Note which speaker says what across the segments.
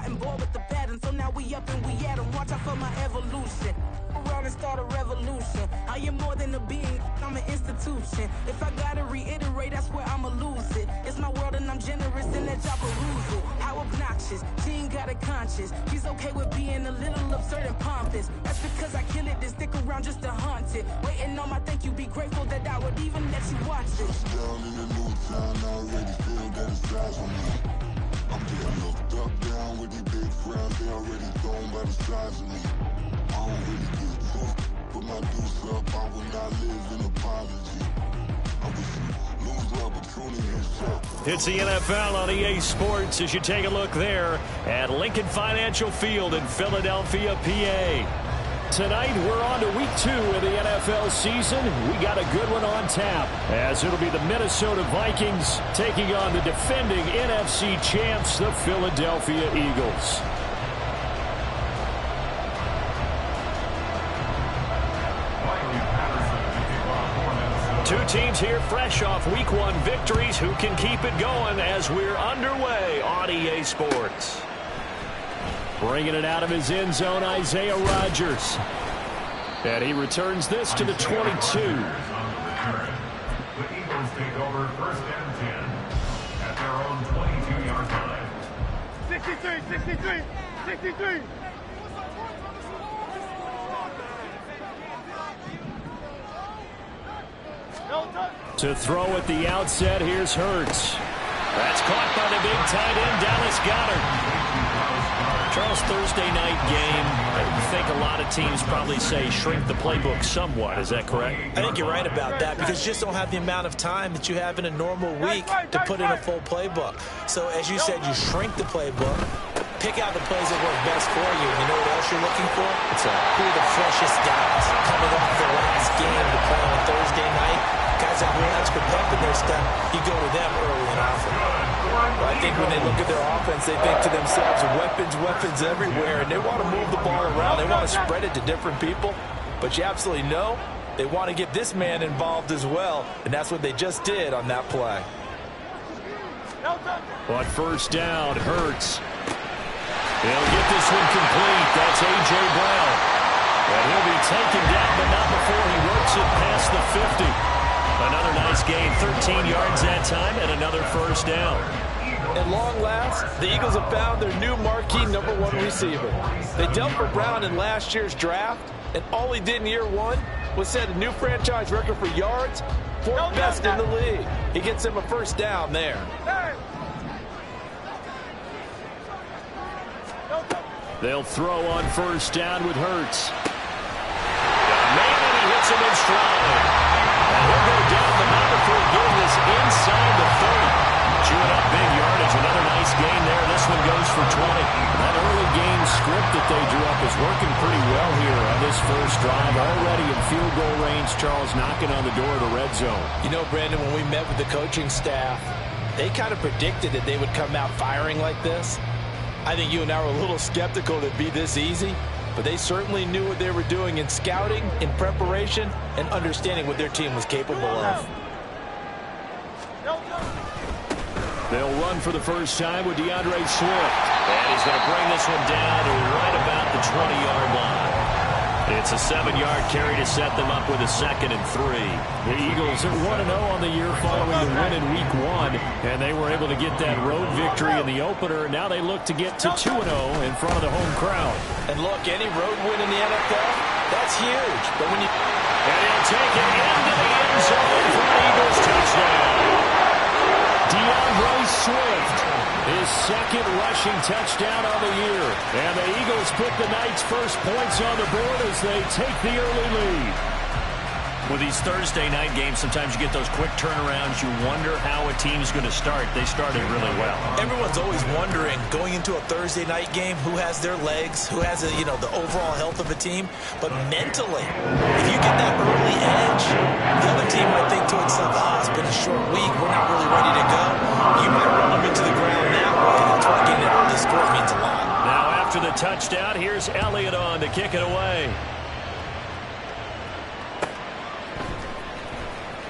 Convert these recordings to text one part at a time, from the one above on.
Speaker 1: and bored with the pattern. So now we up and we at 'em. Watch out for my evolution. Around and start a revolution. I am more than a being, I'm an institution. If I gotta reiterate, that's where I'ma lose it. It's my world and I'm generous in that job perusal. How obnoxious, she ain't got a conscience. She's okay with being a little absurd and pompous. That's because I kill it, then stick around just to haunt it. Waiting on my thank you, be grateful that I would even let you watch it.
Speaker 2: Down in the new town, I already feel that it's eyes on me. I'm getting looked up, down with these big frowns, they already thrown by the size of me. I don't really get tough, put my deuce up, I will not live in apology. I wish you lose the opportunity yourself.
Speaker 3: It's the NFL on EA Sports as you take a look there at Lincoln Financial Field in Philadelphia, PA. Tonight, we're on to week 2 of the NFL season. We got a good one on tap, as it'll be the Minnesota Vikings taking on the defending NFC champs, the Philadelphia Eagles. Two teams here fresh off week 1 victories. Who can keep it going as we're underway on EA Sports? Bringing it out of his end zone, Isaiah Rodgers. And he returns this to the 22.
Speaker 4: The Eagles take over first and 10 at their own 22-yard line.
Speaker 5: 63.
Speaker 3: To throw at the outset, here's Hurts. That's caught by the big tight end, Dallas Goedert. Charles, Thursday night game, I think a lot of teams probably say shrink the playbook somewhat. Is that correct?
Speaker 6: I think you're right about that because you just don't have the amount of time that you have in a normal week to put in a full playbook. So as you said, you shrink the playbook, pick out the plays that work best for you. You know what else you're looking for? Who are the freshest guys coming off the last game to play on Thursday night? Guys that have extra pep in their step, you go to them early and often.
Speaker 7: Well, I think when they look at their offense, they think to themselves, weapons everywhere, and they want to move the ball around. They want to spread it to different people, but you absolutely know they want to get this man involved as well, and that's what they just did on that play.
Speaker 3: On first down, Hurts. He'll get this one complete. That's A.J. Brown. And he'll be taken down, but not before he works it past the 50. Another nice gain, 13 yards that time, and another first down.
Speaker 7: At long last, the Eagles have found their new marquee #1 receiver. They dealt for Brown in last year's draft, and all he did in year 1 was set a new franchise record for yards, 4th best in the league. He gets him a first down there.
Speaker 3: They'll throw on first down with Hurts. Man, and he hits him in stride. And he'll go down the mountain before getting this inside the 30. Chewing up big yardage. Another nice gain there. This one goes for 20. That early game script that they drew up is working pretty well here on this first drive. Already in field goal range, Charles, knocking on the door of the red zone.
Speaker 6: You know, Brandon, when we met with the coaching staff, they kind of predicted that they would come out firing like this. I think you and I were a little skeptical that it'd be this easy, but they certainly knew what they were doing in scouting, in preparation, and understanding what their team was capable of.
Speaker 3: They'll run for the first time with DeAndre Swift. And he's going to bring this one down to right about the 20-yard line. It's a 7-yard carry to set them up with a 2nd and 3. The Eagles are 1-0 on the year following the win in week 1, and they were able to get that road victory in the opener. Now they look to get to 2-0 in front of the home crowd.
Speaker 7: And look, any road win in the NFL, that's huge. But when you...
Speaker 3: And he'll take it into the end zone for an Eagles touchdown. DeAndre Swift, his 2nd rushing touchdown on the year. And the Eagles put the night's first points on the board as they take the early lead. With these Thursday night games, sometimes you get those quick turnarounds. You wonder how a team's going to start. They started really well.
Speaker 6: Everyone's always wondering, going into a Thursday night game, who has their legs, who has, the overall health of a team. But mentally, if you get that early edge, the other team might think to itself, it's been a short week, we're not really ready to go. You might run them into the ground that way. That's why getting it early score means a lot.
Speaker 3: Now after the touchdown, here's Elliott on to kick it away.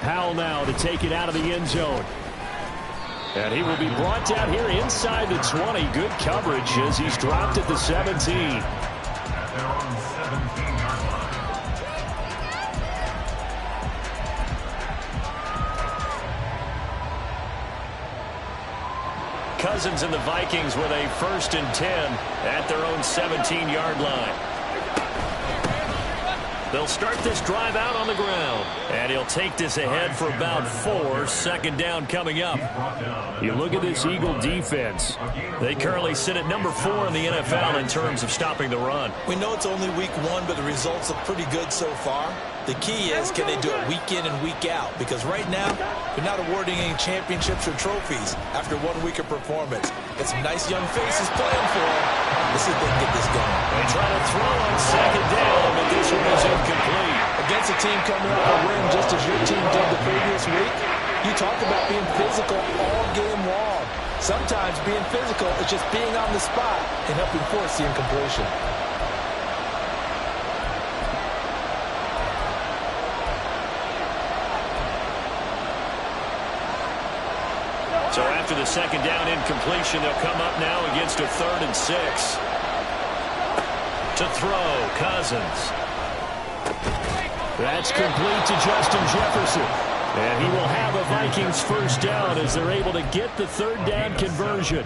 Speaker 3: Powell now to take it out of the end zone. And he will be brought down here inside the 20. Good coverage as he's dropped at the 17.
Speaker 4: At their own 17-yard line.
Speaker 3: Cousins and the Vikings with a 1st and 10 at their own 17-yard line. They'll start this drive out on the ground. And he'll take this ahead for about 4. 2nd down coming up. You look at this Eagle defense. They currently sit at number 4 in the NFL in terms of stopping the run.
Speaker 6: We know it's only week 1, but the results look pretty good so far. The key is, can they do it week in and week out? Because right now, they're not awarding any championships or trophies after 1 week of performance. Got some nice young faces playing for them. Let's see if they can get this going.
Speaker 3: They try to throw on 2nd down, but this one is incomplete.
Speaker 6: Against a team coming off a win just as your team did the previous week, you talk about being physical all game long. Sometimes being physical is just being on the spot and helping force the incompletion.
Speaker 3: So after the 2nd down incompletion, they'll come up now against a 3rd and 6. To throw, Cousins. That's complete to Justin Jefferson. And he will have a Vikings 1st down as they're able to get the 3rd down conversion.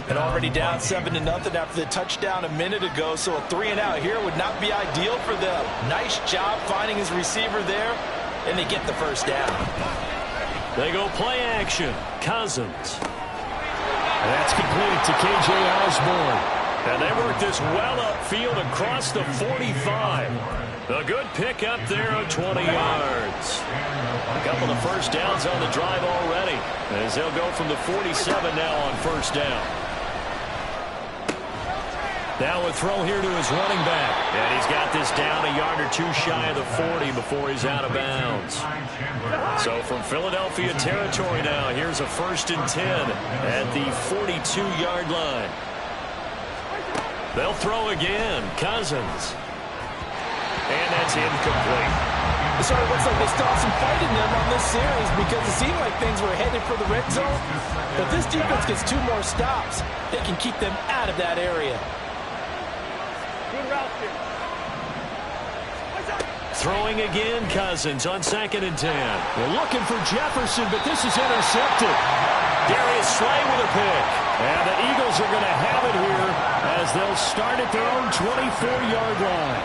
Speaker 6: And already down 7-0 after the touchdown a minute ago, so a 3 and out here would not be ideal for them. Nice job finding his receiver there, and they get the 1st down.
Speaker 3: They go play action. Cousins. That's complete to K.J. Osborne. And they work this well upfield across the 45. A good pick up there of 20 yards. A couple of 1st downs on the drive already, as they'll go from the 47 now on 1st down. Now a throw here to his running back. And he's got this down a yard or 2 shy of the 40 before he's out of bounds. So from Philadelphia territory now, here's a 1st and 10 at the 42-yard line. They'll throw again. Cousins. And that's incomplete.
Speaker 6: It sort of looks like they still have some fight in them on this series because it seemed like things were headed for the red zone. But this defense gets 2 more stops. They can keep them out of that area.
Speaker 3: Throwing again, Cousins on 2nd and 10. They're looking for Jefferson, but this is intercepted. Darius Slay with a pick. And the Eagles are going to have it here as they'll start at their own 24-yard line.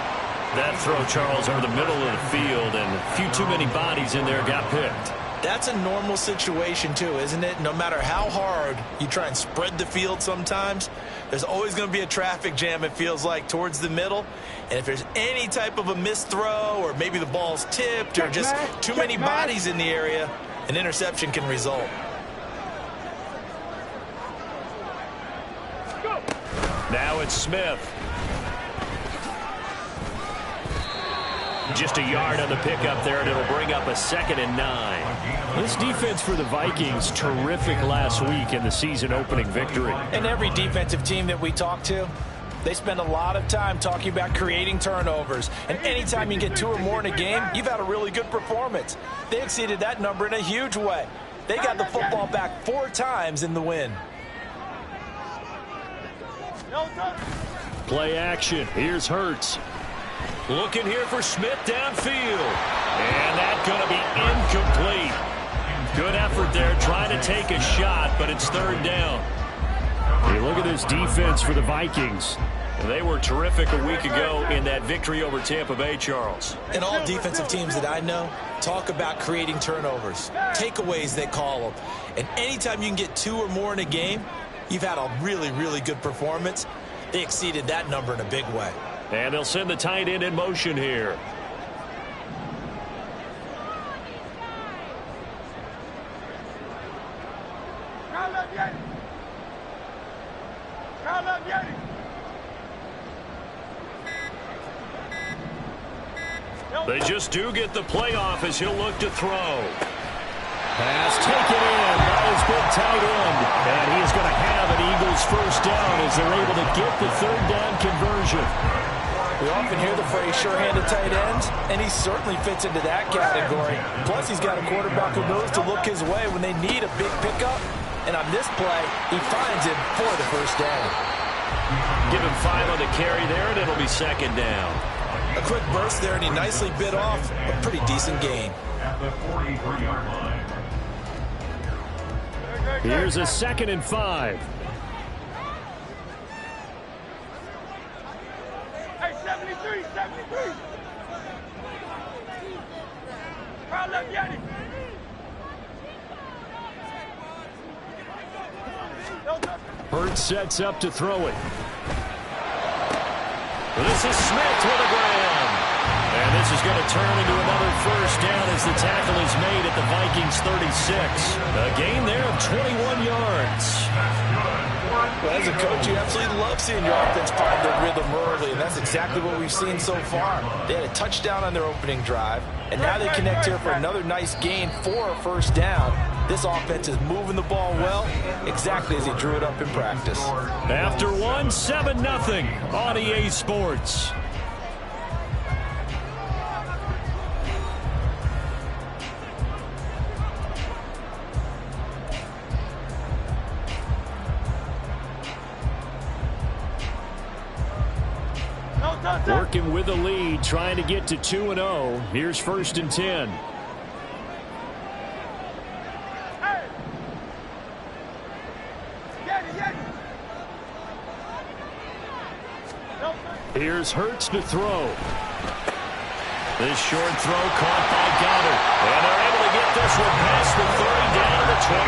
Speaker 3: That throw, Charles, over the middle of the field, and a few too many bodies in there got picked.
Speaker 6: That's a normal situation, too, isn't it? No matter how hard you try and spread the field sometimes, there's always going to be a traffic jam, it feels like, towards the middle. And if there's any type of a missed throw or maybe the ball's tipped or just too many bodies in the area, an interception can result.
Speaker 3: Now it's Smith. Just a yard on the pickup there, and it'll bring up a 2nd and 9. This defense for the Vikings, terrific last week in the season-opening victory.
Speaker 6: And every defensive team that we talk to, they spend a lot of time talking about creating turnovers. And anytime you get 2 or more in a game, you've had a really good performance. They exceeded that number in a huge way. They got the football back 4 times in the win.
Speaker 3: Play action. Here's Hurts. Looking here for Smith downfield. And that's going to be incomplete. Good effort there trying to take a shot, but it's 3rd down. Hey, look at this defense for the Vikings. They were terrific a week ago in that victory over Tampa Bay, Charles.
Speaker 6: And all defensive teams that I know talk about creating turnovers. Takeaways, they call them. And anytime you can get 2 or more in a game, you've had a really, really good performance. They exceeded that number in a big way.
Speaker 3: And they'll send the tight end in motion here. They just do get the playoff as he'll look to throw. Pass taken in by his big tight end. And he is going to have an Eagles 1st down as they're able to get the 3rd down conversion.
Speaker 6: We often hear the phrase sure-handed tight ends, and he certainly fits into that category. Plus, he's got a quarterback who knows to look his way when they need a big pickup.
Speaker 7: And on this play, he finds him for the first down.
Speaker 3: Give him 5 on the carry there, and it'll be second down.
Speaker 6: A quick burst there, and he nicely bit off a pretty decent gain.
Speaker 4: At the 43-yard line.
Speaker 3: Here's a 2nd and 5.
Speaker 5: Hey, 73, 73. Crowd left Yanni.
Speaker 3: Hurts sets up to throw it. This is Smith with a grab. And this is going to turn into another first down as the tackle is made at the Vikings 36. A gain there of 21 yards.
Speaker 6: Well, as a coach, you absolutely love seeing your offense find their rhythm early, and that's exactly what we've seen so far. They had a touchdown on their opening drive, and now they connect here for another nice gain for a first down. This offense is moving the ball well, exactly as he drew it up in practice.
Speaker 3: After one, 7-0 on EA Sports. Working with the lead, trying to get to 2-0. Here's 1st and 10. Here's Hurts to throw. This short throw caught by Goddard. And they're able to get this one past the 30 down to 25.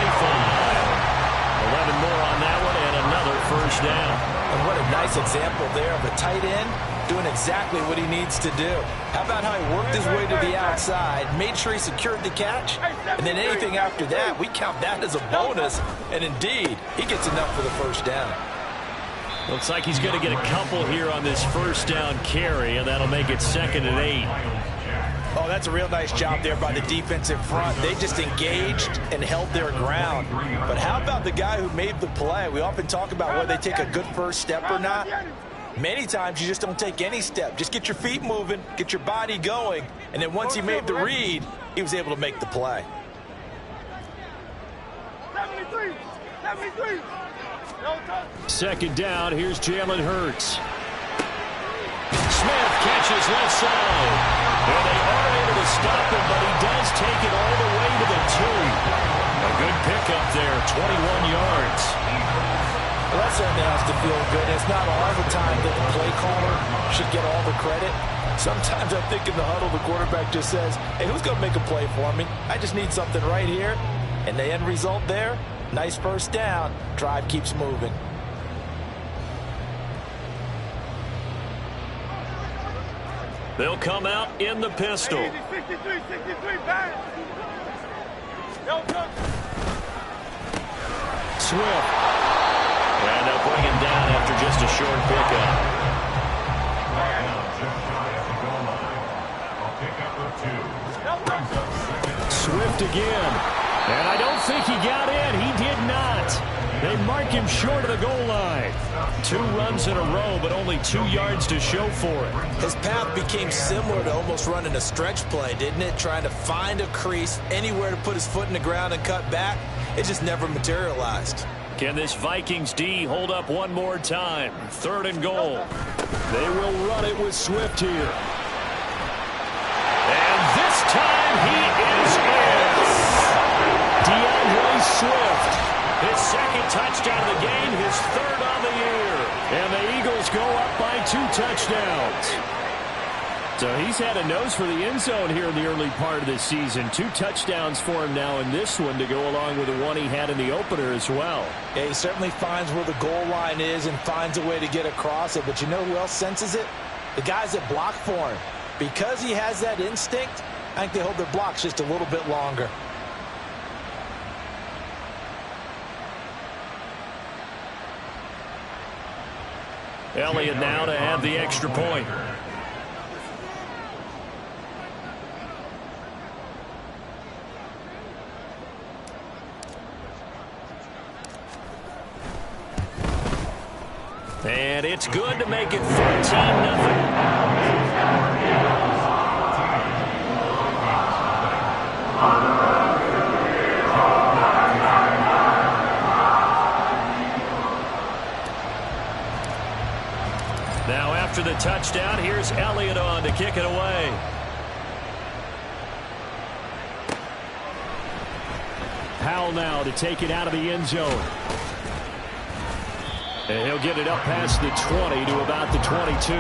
Speaker 3: 11 more on that one and another first down.
Speaker 6: And what a nice example there of a tight end doing exactly what he needs to do. How about how he worked his way to the outside, made sure he secured the catch, and then anything after that, we count that as a bonus. And indeed, he gets enough for the first down.
Speaker 3: Looks like he's going to get a couple here on this first down carry, and that'll make it 2nd and 8.
Speaker 6: Oh, that's a real nice job there by the defensive front. They just engaged and held their ground. But how about the guy who made the play? We often talk about whether they take a good first step or not. Many times you just don't take any step. Just get your feet moving, get your body going, and then once he made the read, he was able to make the play.
Speaker 5: 73, 73.
Speaker 3: 2nd down, here's Jalen Hurts. Smith catches left side. And they are able to stop him, but he does take it all the way to the 2. A good pickup there, 21 yards.
Speaker 6: Well, that certainly has to feel good. It's not all the time that the play caller should get all the credit. Sometimes I think in the huddle, the quarterback just says, hey, who's going to make a play for me? I just need something right here. And the end result there, nice first down. Drive keeps moving.
Speaker 3: They'll come out in the pistol.
Speaker 5: 63, 63, back.
Speaker 3: Swift. And they'll bring him down after just a short pickup. Swift again. And I don't think he got in. He did not. They mark him short of the goal line. 2 runs in a row, but only 2 yards to show for it.
Speaker 6: His path became similar to almost running a stretch play, didn't it? Trying to find a crease, anywhere to put his foot in the ground and cut back. It just never materialized.
Speaker 3: Can this Vikings D hold up one more time? 3rd and goal. They will run it with Swift here. And this time he is in. DeAndre Swift. His 2nd touchdown of the game, his 3rd on the year. And the Eagles go up by 2 touchdowns. So he's had a nose for the end zone here in the early part of the season. 2 touchdowns for him now in this one to go along with the one he had in the opener as well.
Speaker 6: Yeah, he certainly finds where the goal line is and finds a way to get across it. But you know who else senses it? The guys that block for him. Because he has that instinct, I think they hold their blocks just a little bit longer.
Speaker 3: Elliott now to have the extra point. And it's good to make it 14-0. Now after the touchdown, here's Elliott on to kick it away. Powell now to take it out of the end zone. And he'll get it up past the 20 to about the 22.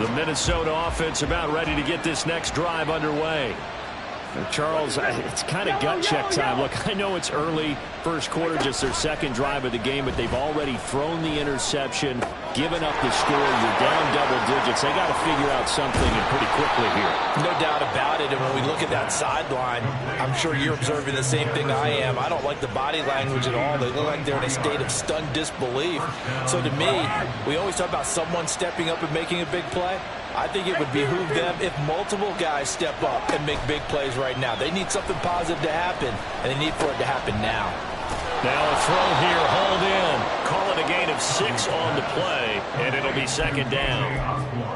Speaker 3: The Minnesota offense about ready to get this next drive underway. Charles, it's kind of gut check time. Look, I know it's early, first quarter, just their second drive of the game, but they've already thrown the interception, given up the score. You're down double digits. They got to figure out something, and pretty quickly here.
Speaker 7: No doubt about it. And when we look at that sideline, I'm sure you're observing the same thing I am. I don't like the body language at all. They look like they're in a state of stunned disbelief. So to me, we always talk about someone stepping up and making a big play. I think it would behoove them if multiple guys step up and make big plays right now. They need something positive to happen, and they need for it to happen now.
Speaker 3: Now a throw here, hauled in. Call it a gain of 6 on the play, and it'll be second down.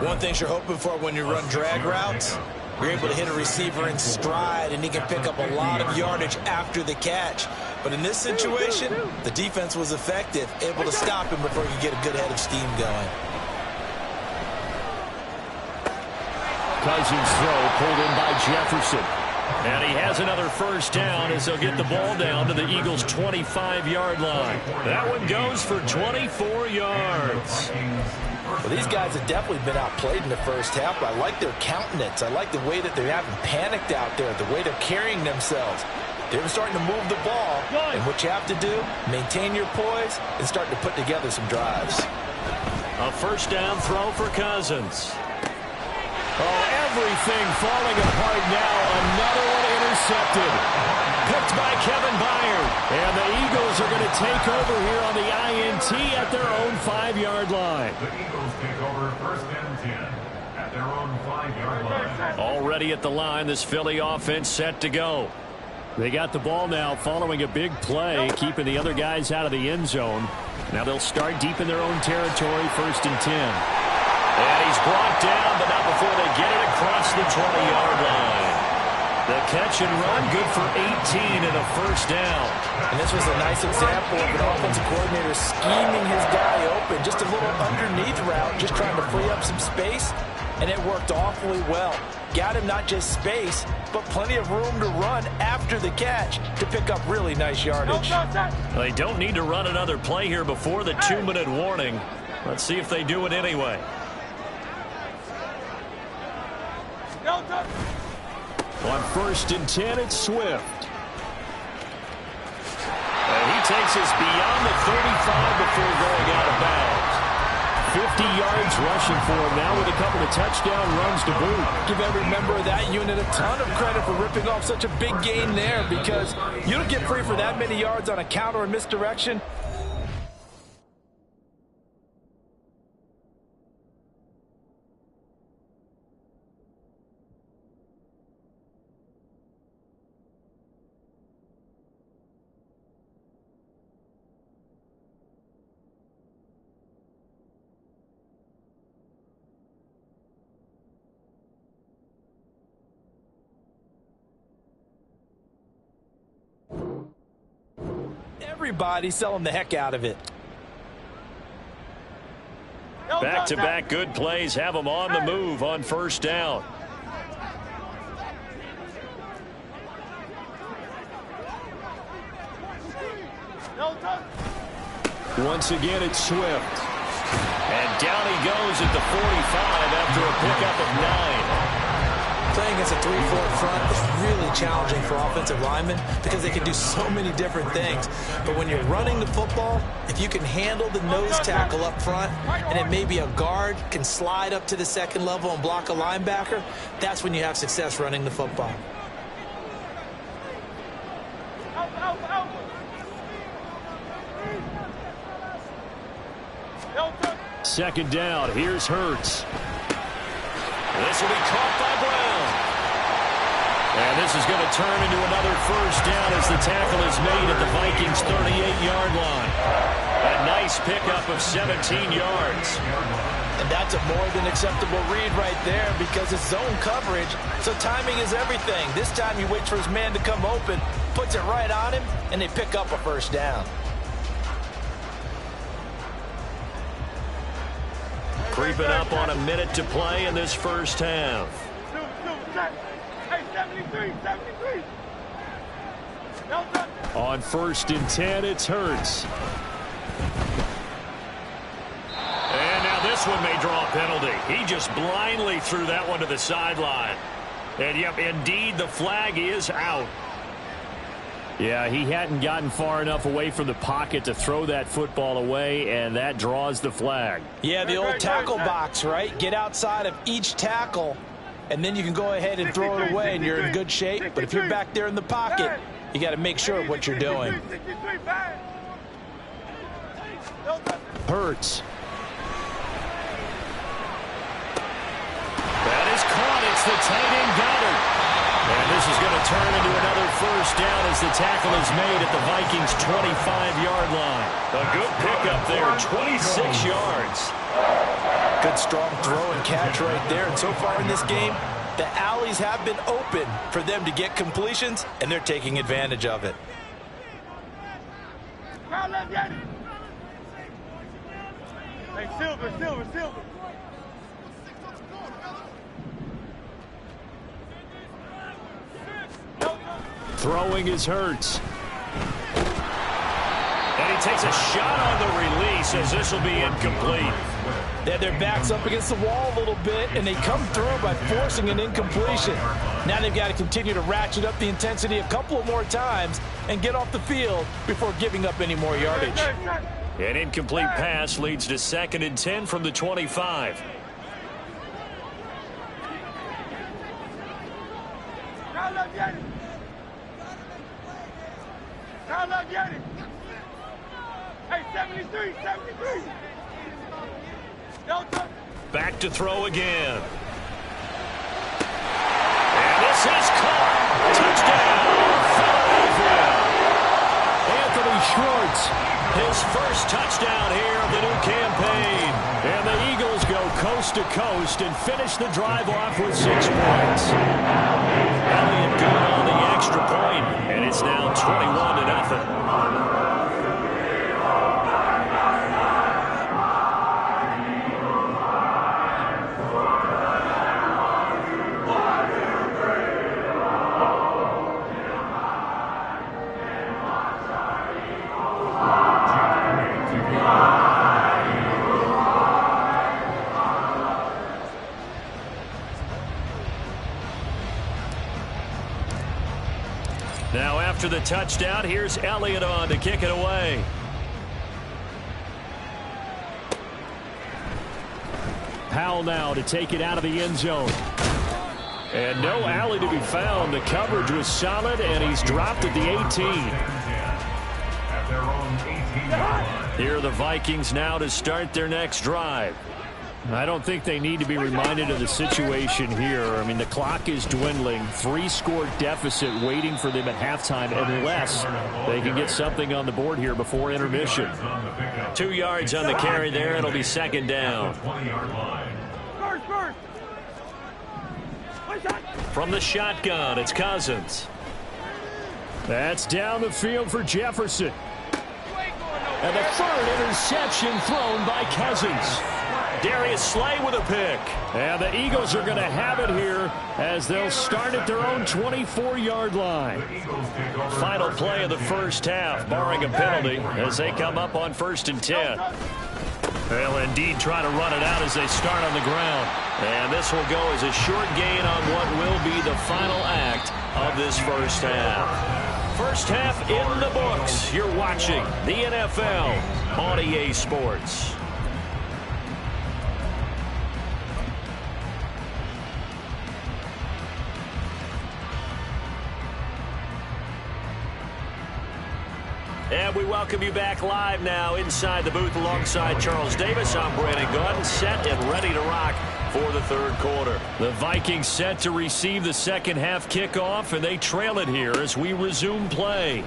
Speaker 6: One thing you're hoping for when you run drag routes, you're able to hit a receiver in stride, and he can pick up a lot of yardage after the catch. But in this situation, the defense was effective, able to stop him before he could get a good head of steam going.
Speaker 3: Cousins throw pulled in by Jefferson. And he has another first down as they'll get the ball down to the Eagles' 25-yard line. That one goes for 24 yards.
Speaker 7: Well, these guys have definitely been outplayed in the first half, but I like their countenance. I like the way that they haven't panicked out there, the way they're carrying themselves. They're starting to move the ball, and what you have to do, maintain your poise and start to put together some drives.
Speaker 3: A first down throw for Cousins. Oh, everything falling apart now. Another one intercepted. Picked by Kevin Byard. And the Eagles are going to take over here on the INT at their own 5-yard line.
Speaker 4: The Eagles take over first and 10 at their own 5-yard line.
Speaker 3: Already at the line, this Philly offense set to go. They got the ball now following a big play, keeping the other guys out of the end zone. Now they'll start deep in their own territory, first and 10. And he's brought down, but not before they get it across the 20-yard line. The catch and run, good for 18 and a first down.
Speaker 7: And this was a nice example of an offensive coordinator scheming his guy open. Just a little underneath route, just trying to free up some space, and it worked awfully well. Got him not just space, but plenty of room to run after the catch to pick up really nice yardage.
Speaker 3: They don't need to run another play here before the 2-minute warning. Let's see if they do it anyway. On first and 10, it's Swift. And he takes us beyond the 35 before going out of bounds. 50 yards rushing for him now with a couple of touchdown runs to boot.
Speaker 7: Give every member of that unit a ton of credit for ripping off such a big gain there, because you don't get free for that many yards on a counter or misdirection. Everybody's selling the heck out of it.
Speaker 3: Back-to-back good plays have them on the move on first down. Once again, it's Swift. And down he goes at the 45 after a pickup of 9.
Speaker 6: Playing against a 3-4 front is really challenging for offensive linemen because they can do so many different things. But when you're running the football, if you can handle the nose tackle up front, and it may be a guard can slide up to the second level and block a linebacker, that's when you have success running the football.
Speaker 3: Second down, here's Hurts. This will be caught by Brown. And this is going to turn into another first down as the tackle is made at the Vikings' 38-yard line. A nice pickup of 17 yards.
Speaker 7: And that's a more than acceptable read right there because it's zone coverage, so timing is everything. This time he waits for his man to come open, puts it right on him, and they pick up a first down.
Speaker 3: Creeping up on a minute to play in this first half.
Speaker 5: Hey, 73, 73.
Speaker 3: On 1st and 10, it's Hurts. And now this one may draw a penalty. He just blindly threw that one to the sideline. And, yep, indeed, the flag is out. Yeah, he hadn't gotten far enough away from the pocket to throw that football away, and that draws the flag.
Speaker 6: Yeah, the old tackle box, right? Get outside of each tackle, and then you can go ahead and throw it away, and you're in good shape. But if you're back there in the pocket, you got to make sure of what you're doing.
Speaker 3: Hurts. That is caught. It's the tight end Goddard. And this is going to turn into another first down as the tackle is made at the Vikings' 25-yard line. A good pickup there, 26 yards.
Speaker 6: Good strong throw and catch right there. And so far in this game, the alleys have been open for them to get completions, and they're taking advantage of it.
Speaker 5: Hey, Silver.
Speaker 3: Throwing is Hurts. And he takes a shot on the release as this will be incomplete.
Speaker 6: They had their backs up against the wall a little bit, and they come through by forcing an incompletion. Now they've got to continue to ratchet up the intensity a couple of more times and get off the field before giving up any more yardage.
Speaker 3: An incomplete pass leads to 2nd and 10 from the 25.
Speaker 5: Hey, 73.
Speaker 3: Back to throw again. And this is caught. Touchdown, Philadelphia. Anthony Schwartz, his first touchdown here of the new campaign. And the Eagles go coast to coast and finish the drive off with 6 points. Elliott good on the extra point, and it's now 21-0. Now after the touchdown, here's Elliott on to kick it away. Powell now to take it out of the end zone. And no alley to be found. The coverage was solid, and he's dropped at the 18. Here are the Vikings now to start their next drive. I don't think they need to be reminded of the situation here. I mean, the clock is dwindling. 3-score deficit waiting for them at halftime unless they can get something on the board here before intermission. 2 yards on the carry there. It'll be 2nd down. From the shotgun, it's Cousins. That's down the field for Jefferson. And the 3rd interception thrown by Cousins. Darius Slay with a pick. And the Eagles are going to have it here as they'll start at their own 24-yard line. Final play of the first half, barring a penalty, as they come up on 1st and 10. They'll indeed try to run it out as they start on the ground. And this will go as a short gain on what will be the final act of this first half. First half in the books. You're watching the NFL on EA Sports. And we welcome you back live now inside the booth alongside Charles Davis. I'm Brandon Gunn, set and ready to rock for the 3rd quarter. The Vikings set to receive the second half kickoff, and they trail it here as we resume play.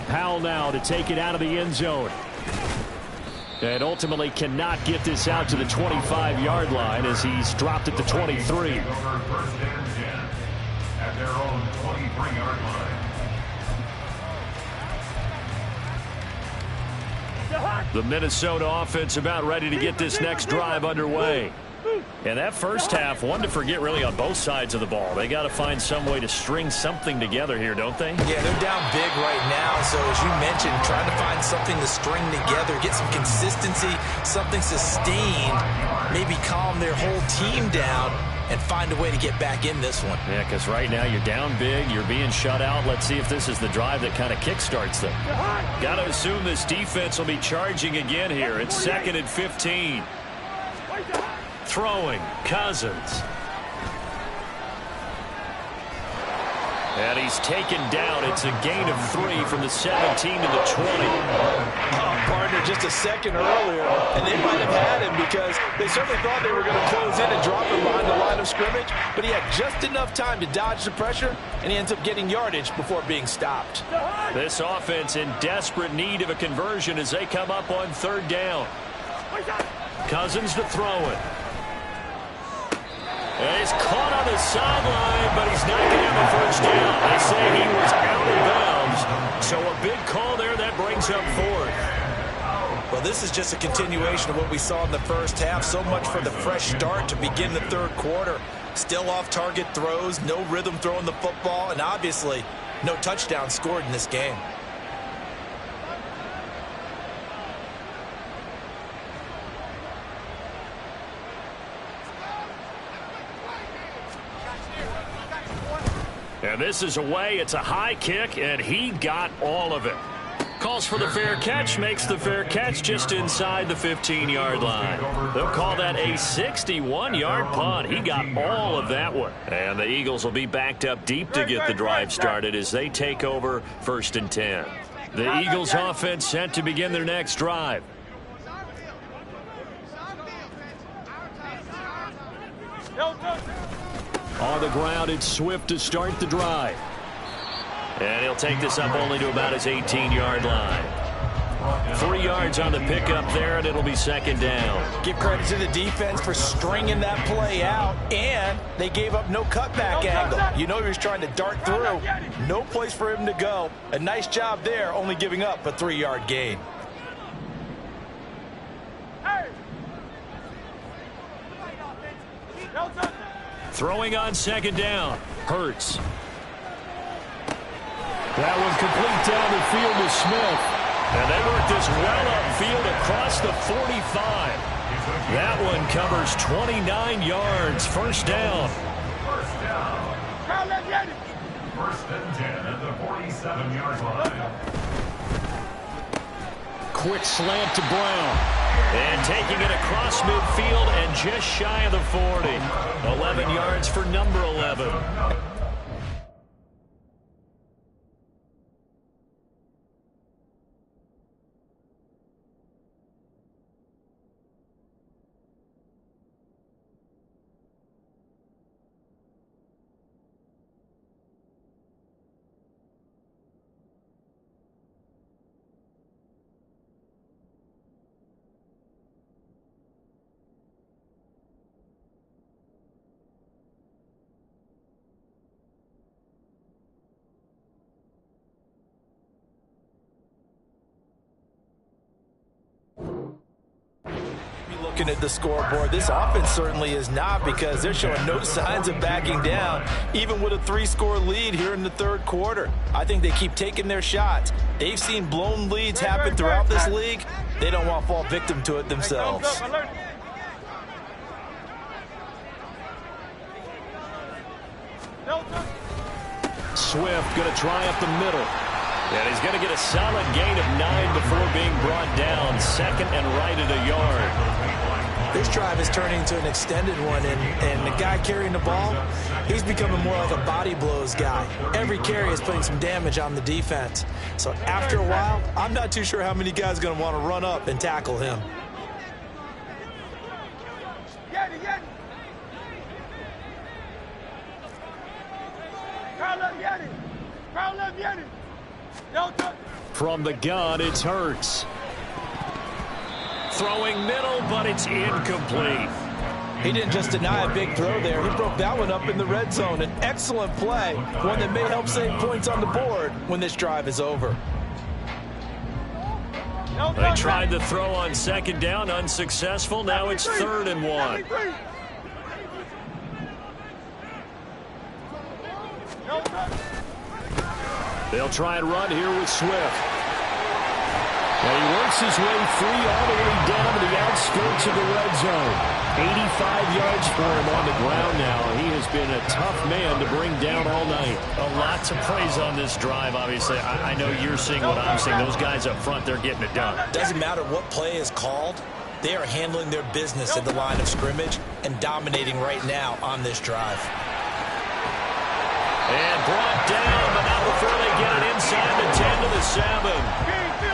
Speaker 3: Powell now to take it out of the end zone. And ultimately cannot get this out to the 25-yard line as he's dropped at the 23.
Speaker 4: First and 10 at their own 23-yard line.
Speaker 3: The Minnesota offense about ready to get this next drive underway. And that first half, one to forget really on both sides of the ball. They got to find some way to string something together here, don't they?
Speaker 6: Yeah, they're down big right now. So as you mentioned, trying to find something to string together, get some consistency, something sustained, maybe calm their whole team down and find a way to get back in this one.
Speaker 3: Yeah, because right now you're down big, you're being shut out. Let's see if this is the drive that kind of kickstarts them. Got to assume this defense will be charging again here. It's 2nd and 15. Throwing, Cousins. And he's taken down. It's a gain of 3 from the 17 to the 20.
Speaker 7: Partner, just a second earlier, and they might have had him because they certainly thought they were going to close in and drop him behind the line of scrimmage, but he had just enough time to dodge the pressure, and he ends up getting yardage before being stopped.
Speaker 3: This offense in desperate need of a conversion as they come up on 3rd down. Cousins to throw it. And he's caught on the sideline, but he's not going to have a first down. They say he was out of bounds. So a big call there that brings up 4th.
Speaker 6: Well, this is just a continuation of what we saw in the first half. So much for the fresh start to begin the 3rd quarter. Still off-target throws, no rhythm throwing the football, and obviously no touchdown scored in this game.
Speaker 3: And this is away. It's a high kick, and he got all of it. Calls for the fair catch, makes the fair catch just inside the 15-yard line. They'll call that a 61-yard punt. He got all of that one. And the Eagles will be backed up deep to get the drive started as they take over 1st and 10. The Eagles offense set to begin their next drive. On the ground, it's Swift to start the drive. And he'll take this up only to about his 18-yard line. 3 yards on the pickup there, and it'll be 2nd down.
Speaker 6: Give credit to the defense for stringing that play out, and they gave up no cutback angle. You know he was trying to dart through. No place for him to go. A nice job there, only giving up a 3-yard gain.
Speaker 3: Throwing on 2nd down. Hurts. That one complete down the field to Smith. And they work this well upfield across the 45. That one covers 29 yards. 1st down.
Speaker 4: 1st and 10 at the 47-yard line.
Speaker 3: Quick slant to Brown. And taking it across midfield and just shy of the 40. 11 yards for number 11.
Speaker 6: Looking at the scoreboard, this offense certainly is not, because they're showing no signs of backing down, even with a 3-score lead here in the 3rd quarter. I think they keep taking their shots. They've seen blown leads happen throughout this league. They don't want to fall victim to it themselves.
Speaker 3: Swift going to try up the middle. And he's going to get a solid gain of 9 before being brought down. 2nd and right at a yard.
Speaker 6: This drive is turning into an extended one, and the guy carrying the ball, he's becoming more like a body blows guy. Every carry is putting some damage on the defense. So after a while, I'm not too sure how many guys are going to want to run up and tackle him.
Speaker 3: From the gun, it's Hurts. Throwing middle, but it's incomplete.
Speaker 7: He didn't just deny a big throw there. He broke that one up in the red zone. An excellent play, one that may help save points on the board when this drive is over.
Speaker 3: They tried the throw on 2nd down, unsuccessful. Now it's 3rd and 1. They'll try and run here with Swift. And he works his way free all the way down to the outskirts of the red zone. 85 yards for him on the ground now. He has been a tough man to bring down all night.
Speaker 8: Lots of plays on this drive, obviously. I know you're seeing what I'm seeing. Those guys up front, they're getting it done.
Speaker 6: Doesn't matter what play is called. They are handling their business at the line of scrimmage and dominating right now on this drive.
Speaker 3: And brought down, but not before they get it inside the 10 to the 7.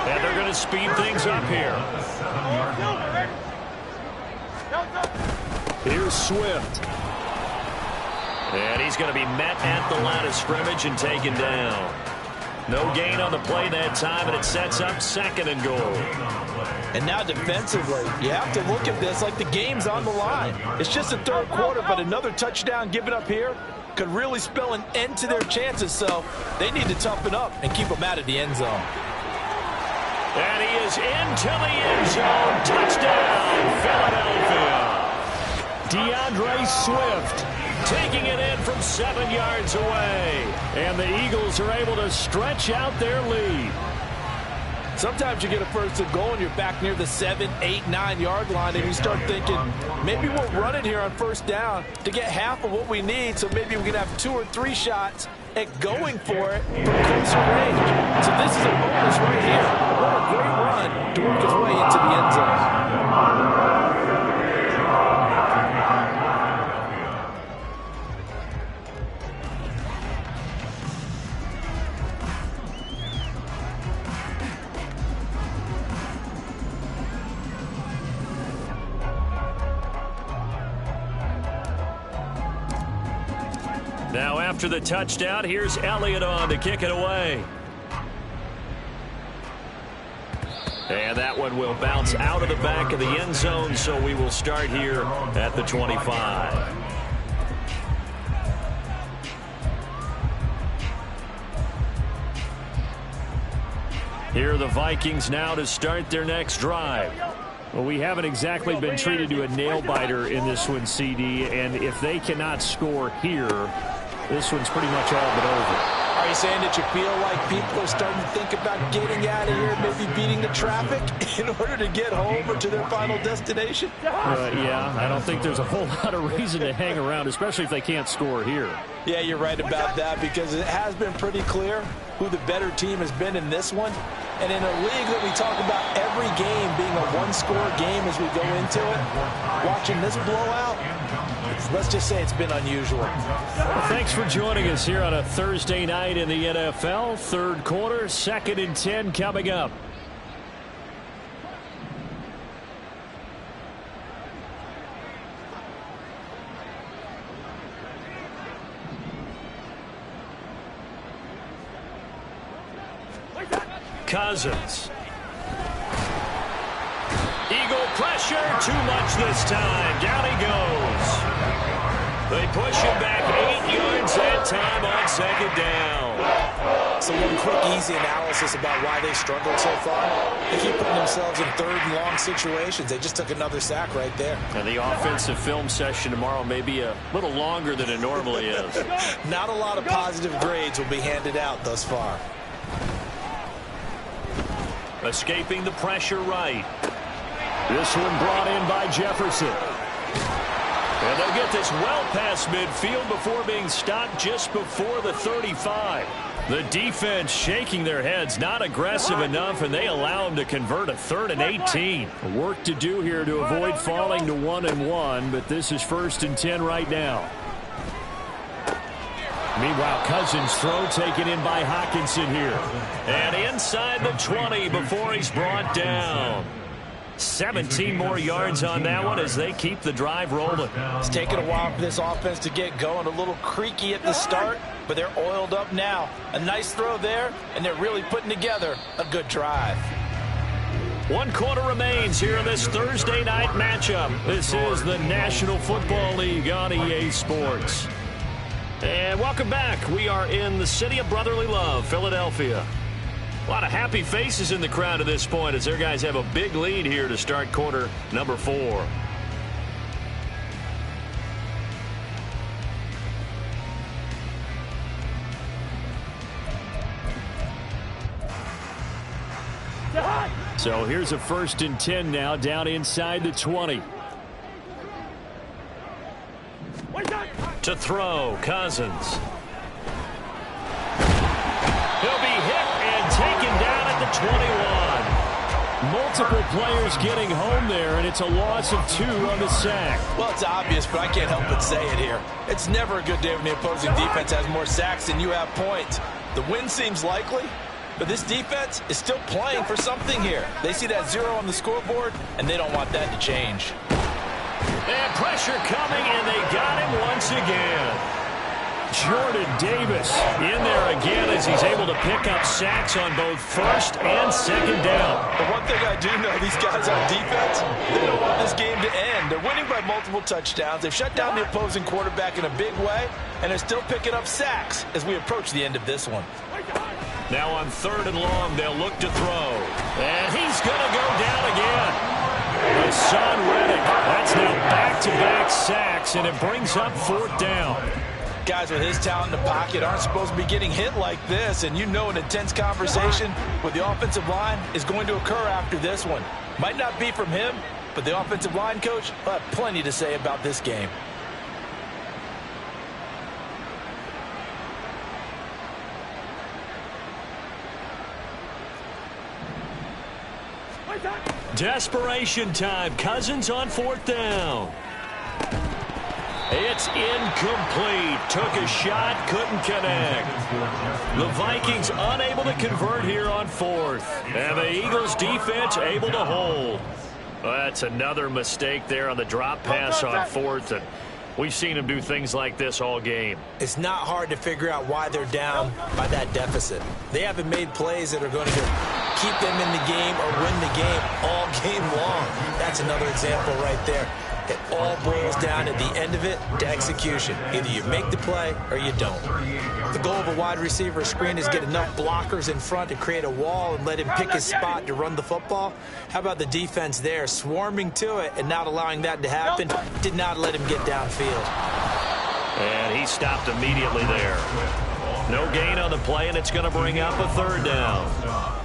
Speaker 3: And they're going to speed things up here. Here's Swift. And he's going to be met at the line of scrimmage and taken down. No gain on the play that time, and it sets up 2nd and goal.
Speaker 7: And now defensively, you have to look at this like the game's on the line. It's just the 3rd quarter, but another touchdown given up here could really spell an end to their chances, so they need to toughen up and keep them out of the end zone.
Speaker 3: And he is into the end zone. Touchdown, Philadelphia. DeAndre Swift taking it in from 7 yards away. And the Eagles are able to stretch out their lead.
Speaker 7: Sometimes you get a 1st and goal and you're back near the 7, 8, 9 yard line and you start thinking, maybe we'll run it here on 1st down to get half of what we need, so maybe we can have 2 or 3 shots at going for it from closer range. So this is a bonus right here. What a great run to work his way into the end zone.
Speaker 3: Now after the touchdown, here's Elliott on to kick it away. And that one will bounce out of the back of the end zone, so we will start here at the 25. Here are the Vikings now to start their next drive.
Speaker 8: Well, we haven't exactly been treated to a nail-biter in this one, CD, and if they cannot score here, this one's pretty much all but over.
Speaker 6: Are you saying that you feel like people are starting to think about getting out of here, maybe beating the traffic in order to get home or to their final destination?
Speaker 8: Yeah, I don't think there's a whole lot of reason to hang around, especially if they can't score here.
Speaker 6: Yeah, you're right about that, because it has been pretty clear who the better team has been in this one. And in a league that we talk about every game being a one-score game as we go into it, watching this blowout, let's just say it's been unusual.
Speaker 8: Well, thanks for joining us here on a Thursday night in the NFL. 3rd quarter, 2nd and 10 coming up.
Speaker 3: Cousins. Eagle pressure, too much this time. Down he goes. They push him back 8 yards that time on 2nd down.
Speaker 6: So one quick, easy analysis about why they struggled so far. They keep putting themselves in 3rd and long situations. They just took another sack right there.
Speaker 3: And the offensive film session tomorrow may be a little longer than it normally is.
Speaker 6: Not a lot of positive grades will be handed out thus far.
Speaker 3: Escaping the pressure right. This one brought in by Jefferson. And they'll get this well past midfield before being stopped just before the 35. The defense shaking their heads, not aggressive enough, and they allow them to convert a 3rd and 18.
Speaker 8: Work to do here to avoid falling to 1-1, but this is 1st and 10 right now. Meanwhile, Cousins' throw taken in by Hockenson here.
Speaker 3: And inside the 20 before he's brought down. 17 more yards on that one as they keep the drive rolling.
Speaker 6: It's taken a while for this offense to get going. A little creaky at the start, but they're oiled up now. A nice throw there, and they're really putting together a good drive.
Speaker 3: 1 quarter remains here in this Thursday night matchup. This is the National Football League on EA Sports. And welcome back. We are in the city of brotherly love, Philadelphia. A lot of happy faces in the crowd at this point as their guys have a big lead here to start quarter number 4.
Speaker 8: So here's a 1st and 10 now, down inside the 20. To throw, Cousins. He'll be hit and taken down at the 21. Multiple players getting home there, and it's a loss of 2 on the sack.
Speaker 7: Well, it's obvious, but I can't help but say it here. It's never a good day when the opposing defense has more sacks than you have points. The win seems likely, but this defense is still playing for something here. They see that 0 on the scoreboard, and they don't want that to change.
Speaker 8: And pressure coming, and they got him once again. Jordan Davis in there again as he's able to pick up sacks on both 1st and 2nd down.
Speaker 7: The one thing I do know, these guys on defense, they don't want this game to end. They're winning by multiple touchdowns. They've shut down the opposing quarterback in a big way, and they're still picking up sacks as we approach the end of this one.
Speaker 8: Now on 3rd and long, they'll look to throw. And he's going to go down again. Hassan Reddick. That's now back-to-back sacks, and it brings up 4th down.
Speaker 7: Guys with his talent in the pocket aren't supposed to be getting hit like this, and you know an intense conversation with the offensive line is going to occur after this one. Might not be from him, but the offensive line coach will have plenty to say about this game.
Speaker 8: Desperation time. Cousins on 4th down. It's incomplete. Took a shot, couldn't connect. The Vikings unable to convert here on 4th. And the Eagles defense able to hold. Well, that's another mistake there on the drop pass on 4th. And we've seen them do things like this all game.
Speaker 6: It's not hard to figure out why they're down by that deficit. They haven't made plays that are going to keep them in the game or win the game all game long. That's another example right there. It all boils down at the end of it to execution. Either you make the play or you don't. The goal of a wide receiver screen is get enough blockers in front to create a wall and let him pick his spot to run the football. How about the defense there, swarming to it and not allowing that to happen? Did not let him get downfield.
Speaker 8: And he stopped immediately there. No gain on the play, and it's going to bring up a 3rd down.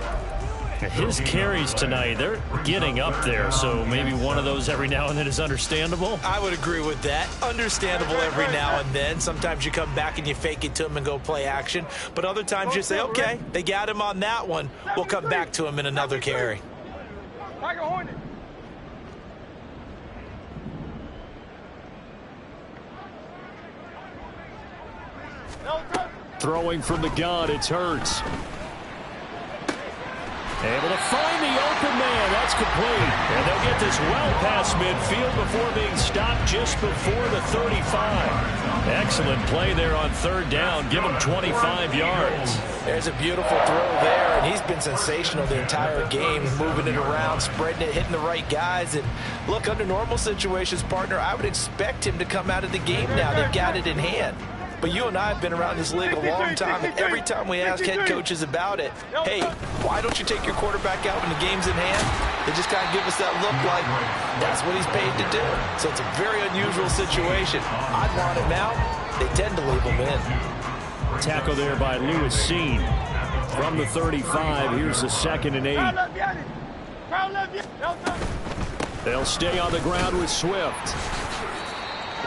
Speaker 8: His carries tonight, they're getting up there, so maybe one of those every now and then is understandable.
Speaker 6: I would agree with that. Understandable every now and then. Sometimes you come back and you fake it to him and go play action. But other times you say, okay, they got him on that one. We'll come back to him in another carry.
Speaker 8: Throwing from the gun, it's Hurts. Able to find the open man. That's complete. And they'll get this well past midfield before being stopped just before the 35. Excellent play there on 3rd down. Give him 25 yards.
Speaker 6: There's a beautiful throw there, and he's been sensational the entire game, moving it around, spreading it, hitting the right guys. And look, under normal situations, partner, I would expect him to come out of the game now. They've got it in hand. But you and I have been around this league a long time, and every time we ask head coaches about it, hey, why don't you take your quarterback out when the game's in hand? They just kind of give us that look like that's what he's paid to do. So it's a very unusual situation. I'd want him out. They tend to leave him in.
Speaker 8: Tackle there by Lewis Seen. From the 35, here's the 2nd and 8. They'll stay on the ground with Swift.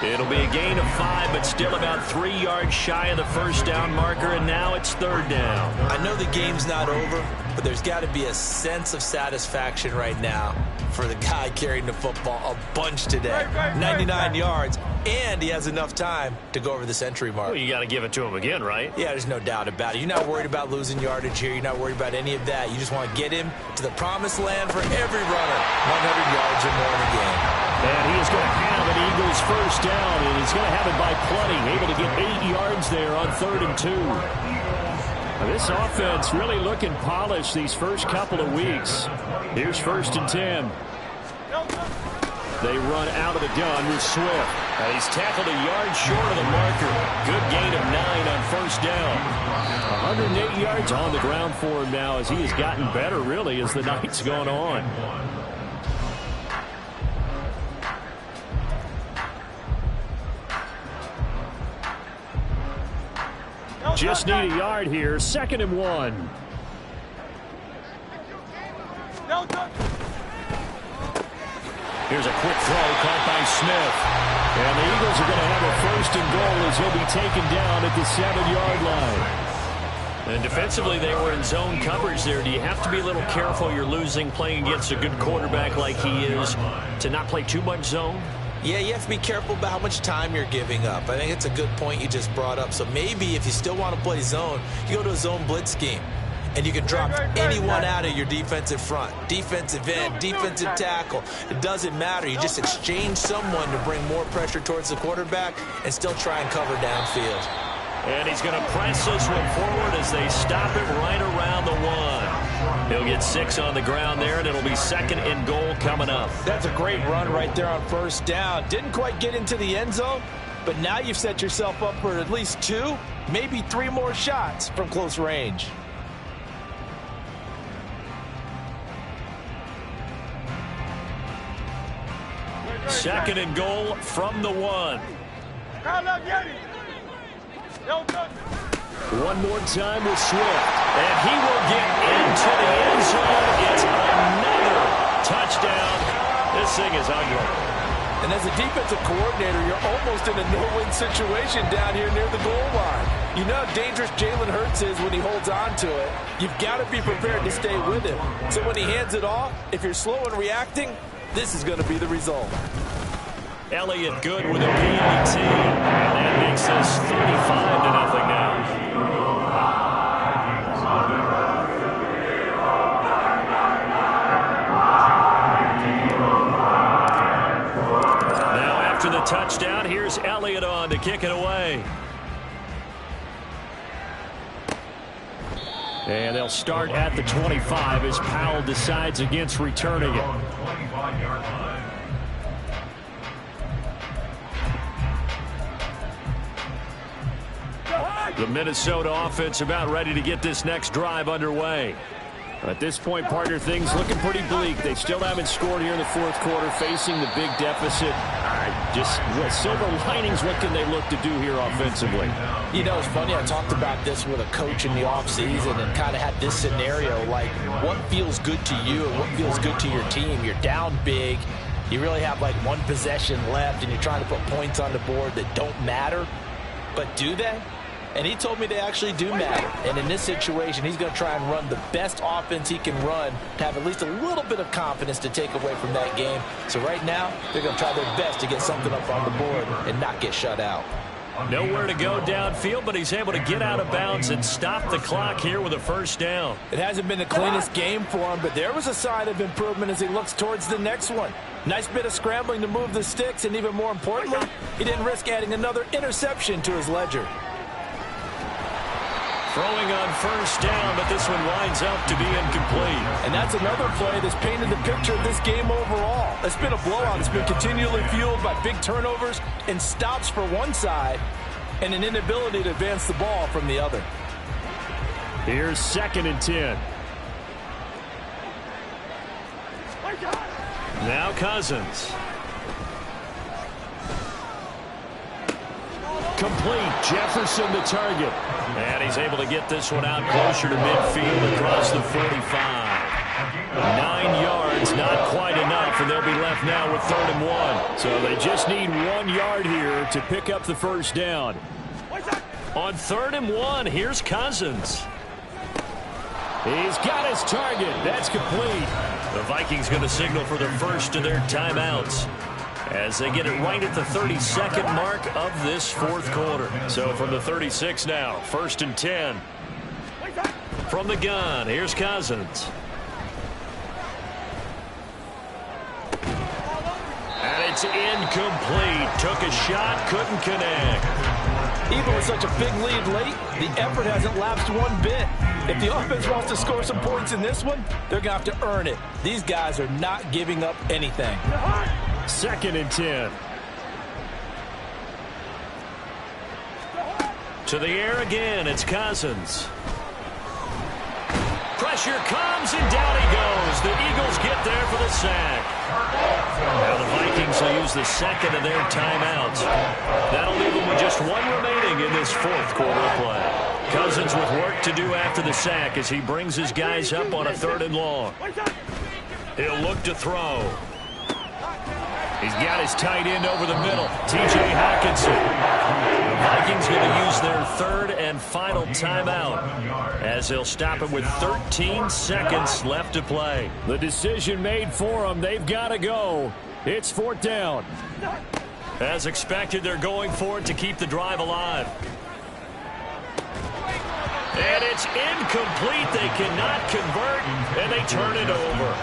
Speaker 8: It'll be a gain of 5, but still about 3 yards shy of the 1st down marker, and now it's 3rd down.
Speaker 6: I know the game's not over, but there's got to be a sense of satisfaction right now for the guy carrying the football a bunch today. 99 yards, and he has enough time to go over the century mark.
Speaker 8: Well, you got to give it to him again, right?
Speaker 6: Yeah, there's no doubt about it. You're not worried about losing yardage here. You're not worried about any of that. You just want to get him to the promised land for every runner, 100 yards or more in a game.
Speaker 8: And he is going to have an Eagles 1st down, and he's going to have it by plenty, able to get 8 yards there on 3rd and 2. Now, this offense really looking polished these first couple of weeks. Here's 1st and 10. They run out of the gun with Swift. And he's tackled a yard short of the marker. Good gain of 9 on 1st down. 108 yards on the ground for him now as he has gotten better, really, as the night's gone on. Just need a yard here. 2nd and 1. Here's a quick throw caught by Smith. And the Eagles are going to have a 1st and goal as he'll be taken down at the 7-yard line. And defensively, they were in zone coverage there. Do you have to be a little careful you're losing playing against a good quarterback like he is to not play too much zone?
Speaker 6: Yeah, you have to be careful about how much time you're giving up. I think it's a good point you just brought up. So maybe if you still want to play zone, you go to a zone blitz scheme. And you can drop anyone out of your defensive front, defensive end, defensive tackle. It doesn't matter. You just exchange someone to bring more pressure towards the quarterback and still try and cover downfield.
Speaker 8: And he's going to press this one forward as they stop it right around the 1. He'll get 6 on the ground there, and it'll be 2nd and goal coming up.
Speaker 7: That's a great run right there on 1st down. Didn't quite get into the end zone, but now you've set yourself up for at least 2, maybe 3 more shots from close range.
Speaker 8: Second and goal from the 1. One more time with Swift. And he will get into the end zone. It's another touchdown. This thing is ugly.
Speaker 7: And as a defensive coordinator, you're almost in a no-win situation down here near the goal line. You know how dangerous Jalen Hurts is when he holds on to it. You've got to be prepared to stay with him. So when he hands it off, if you're slow in reacting, this is going to be the result.
Speaker 8: Elliott good with a PAT. And that makes this 35-0 now. Now after the touchdown, here's Elliott on to kick it away. And they'll start at the 25 as Powell decides against returning it. The Minnesota offense about ready to get this next drive underway. At this point, partner, things looking pretty bleak. They still haven't scored here in the 4th quarter, facing the big deficit. Just silver linings, what can they look to do here offensively?
Speaker 6: You know, it's funny, I talked about this with a coach in the offseason and kind of had this scenario, like what feels good to you and what feels good to your team. You're down big. You really have like 1 possession left, and you're trying to put points on the board that don't matter. But do they? And he told me they actually do matter. And in this situation, he's going to try and run the best offense he can run to have at least a little bit of confidence to take away from that game. So right now, they're going to try their best to get something up on the board and not get shut out.
Speaker 8: Nowhere to go downfield, but he's able to get out of bounds and stop the clock here with a 1st down.
Speaker 7: It hasn't been the cleanest game for him, but there was a sign of improvement as he looks towards the next one. Nice bit of scrambling to move the sticks, and even more importantly, he didn't risk adding another interception to his ledger.
Speaker 8: Throwing on 1st down, but this one winds up to be incomplete.
Speaker 7: And that's another play that's painted the picture of this game overall. It's been a blowout. It's been continually fueled by big turnovers and stops for one side and an inability to advance the ball from the other.
Speaker 8: Here's 2nd and 10. Now Cousins. Complete. Jefferson the target. And he's able to get this one out closer to midfield across the 45. 9 yards, not quite enough, and they'll be left now with 3rd and 1. So they just need 1 yard here to pick up the 1st down. On 3rd and 1, here's Cousins. He's got his target. That's complete. The Vikings going to signal for their first of their timeouts as they get it right at the 32nd mark of this 4th quarter. So from the 36 now, 1st and 10. From the gun, here's Cousins. And it's incomplete. Took a shot, couldn't connect.
Speaker 7: Even with such a big lead late, the effort hasn't lapsed one bit. If the offense wants to score some points in this one, they're going to have to earn it. These guys are not giving up anything.
Speaker 8: 2nd and 10. To the air again, it's Cousins. Pressure comes, and down he goes. The Eagles get there for the sack. Now the Vikings will use the 2nd of their timeouts. That'll leave them with just 1 remaining in this 4th quarter of play. Cousins with work to do after the sack as he brings his guys up on a 3rd and long. He'll look to throw. He's got his tight end over the middle, T.J. Hockenson. The Vikings going to use their third and final timeout as they'll stop it with 13 seconds left to play.
Speaker 3: The decision made for them. They've got to go. It's 4th down.
Speaker 8: As expected, they're going for it to keep the drive alive. And it's incomplete. They cannot convert, and they turn it over.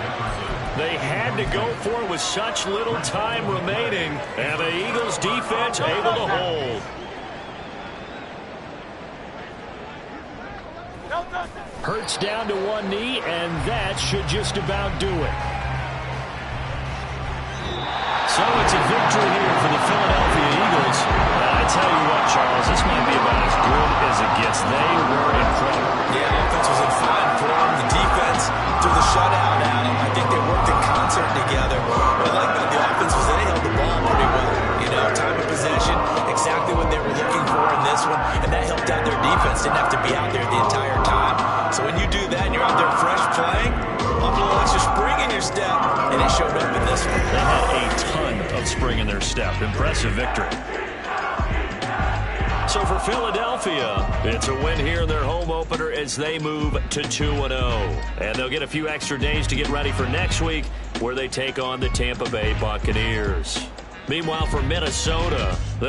Speaker 8: They had to go for it with such little time remaining, and the Eagles defense able to hold.
Speaker 3: Hurts down to one knee, and that should just about do it.
Speaker 8: So it's a victory here for the Philadelphia Eagles. I tell you what, Charles, this might be about as good as it gets. They were incredible.
Speaker 6: Yeah, the offense was in fine form. The defense threw the shutout at them. I think they worked in concert together. But like the offense was, they held the ball pretty well. You know, time of possession, exactly what they were looking for in this one, and that helped out their defense. Didn't have to be out there the entire time. So when you do that and you're out there fresh playing, a little extra spring in your step, and it showed up in this one.
Speaker 8: They had a ton of spring in their step. Impressive victory. So for Philadelphia, it's a win here in their home opener as they move to 2-0. And they'll get a few extra days to get ready for next week, where they take on the Tampa Bay Buccaneers. Meanwhile, for Minnesota, they'll